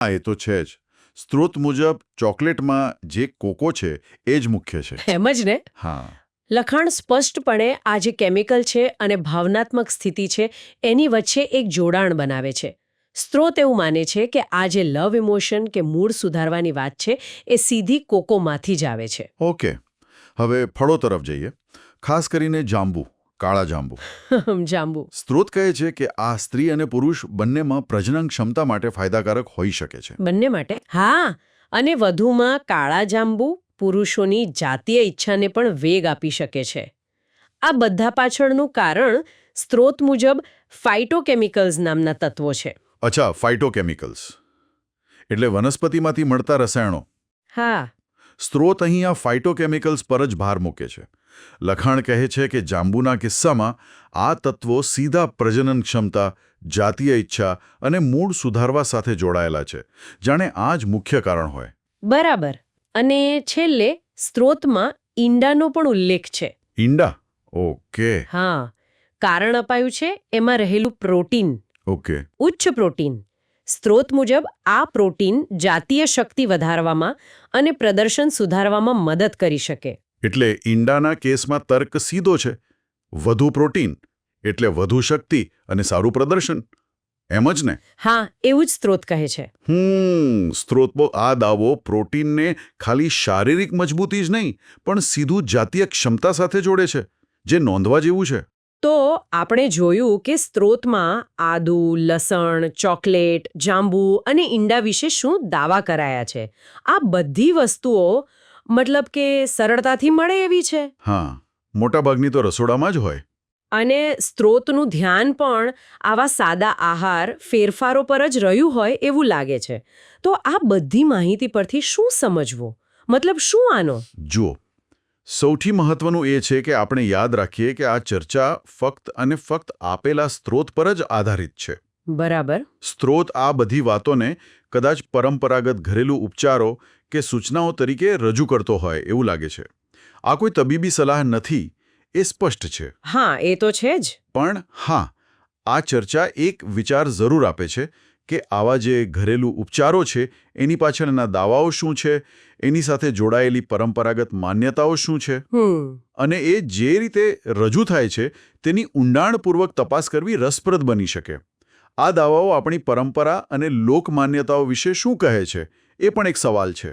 હા, એ તો છે જ. સ્ત્રોત મુજબ ચોકલેટમાં જે કોકો છે એ જ મુખ્ય છે. એમ જ ને. હા. લખાણ સ્પષ્ટપણે આ જે કેમિકલ છે અને ભાવનાત્મક સ્થિતિ છે એની વચ્ચે એક જોડાણ બનાવે છે. સ્ત્રોત એવું માને છે કે આ જે લવ ઇમોશન કે મૂડ સુધારવાની વાત છે એ સીધી કોકોમાંથી જ આવે છે. ઓકે. હવે ફળો તરફ જઈએ. ખાસ કરીને જાંબુ, કાળા જાંબુ. જાંબુ. સ્ત્રોત કહે છે કે આ સ્ત્રી અને પુરુષ બંનેમાં પ્રજનન ક્ષમતા માટે ફાયદાકારક હોઈ શકે છે. બંને માટે. હા, અને વધુમાં કાળા જાંબુ પુરુષોની જાતીય ઈચ્છાને પણ વેગ આપી શકે છે. આ બધા પાછળનું કારણ સ્ત્રોત મુજબ ફાઇટોકેમિકલ્સ નામના તત્વો છે. અચ્છા, ફાઇટોકેમિકલ્સ એટલે વનસ્પતિમાંથી મળતા રસાયણો. હા. સ્ત્રોત અહીં આ ફાઇટોકેમિકલ્સ પર જ ભાર મૂકે છે. લખાણ કહે છે કે જાંબુના કિસ્સામાં આ તત્વો સીધા પ્રજનન ક્ષમતા, જાતીય ઈચ્છા અને મૂડ સુધારવા સાથે જોડાયેલા છે. જાણે આ જ મુખ્ય કારણ હોય. બરાબર. અને છેલ્લે સ્ત્રોતમાં ઈંડાનો પણ ઉલ્લેખ છે. ઈંડા? ઓકે. હા, કારણ અપાયું છે એમાં રહેલું પ્રોટીન. ઓકે. ઉચ્ચ પ્રોટીન. સ્ત્રોત મુજબ આ પ્રોટીન જાતીય શક્તિ વધારવામાં અને પ્રદર્શન સુધારવામાં મદદ કરી શકે. એટલે ઈંડાના કેસમાં તર્ક સીધો છે. વધુ પ્રોટીન એટલે વધુ શક્તિ અને સારું પ્રદર્શન. એમ જ ને? હા, એવું જ સ્ત્રોત કહે છે. સ્ત્રોતનો આ દાવો પ્રોટીનને ખાલી શારીરિક મજબૂતી જ નહીં પણ સીધું જાતીય ક્ષમતા સાથે જોડે છે, જે નોંધવા જેવું છે. તો આપણે જોયું કે સ્ત્રોતમાં આદુ, લસણ, ચોકલેટ, જાંબુ અને ઈંડા વિશે શું દાવા કરાયા છે. આ બધી વસ્તુઓ મતલબ કે સરળતાથી મળે એવી છે. હા, મોટાભાગની તો રસોડામાં જ હોય. અને સ્ત્રોતનું ધ્યાન પણ આવા સાદા આહાર ફેરફારો પર જ રહ્યું હોય એવું લાગે છે. તો આ બધી માહિતી પરથી શું સમજવું? મતલબ શું આનો? જુઓ, સૌથી મહત્વનું એ છે કે આપણે યાદ રાખીએ કે આ ચર્ચા ફક્ત અને ફક્ત આપેલા સ્ત્રોત પર જ આધારિત છે. બરાબર. સ્ત્રોત આ બધી વાતોને કદાચ પરંપરાગત ઘરેલું ઉપચારો કે સૂચનાઓ તરીકે રજૂ કરતો હોય એવું લાગે છે. આ કોઈ તબીબી સલાહ નથી, એ સ્પષ્ટ છે. હા, એ તો છે જ. પણ હા, આ ચર્ચા એક વિચાર જરૂર આપે છે કે આવા જે ઘરેલું ઉપચારો છે એની પાછળના દાવાઓ શું છે, એની સાથે જોડાયેલી પરંપરાગત માન્યતાઓ શું છે, અને એ જે રીતે રજૂ થાય છે તેની ઊંડાણપૂર્વક તપાસ કરવી રસપ્રદ બની શકે. આ દાવાઓ આપણી પરંપરા અને લોકમાન્યતાઓ વિશે શું કહે છે એ પણ એક સવાલ છે.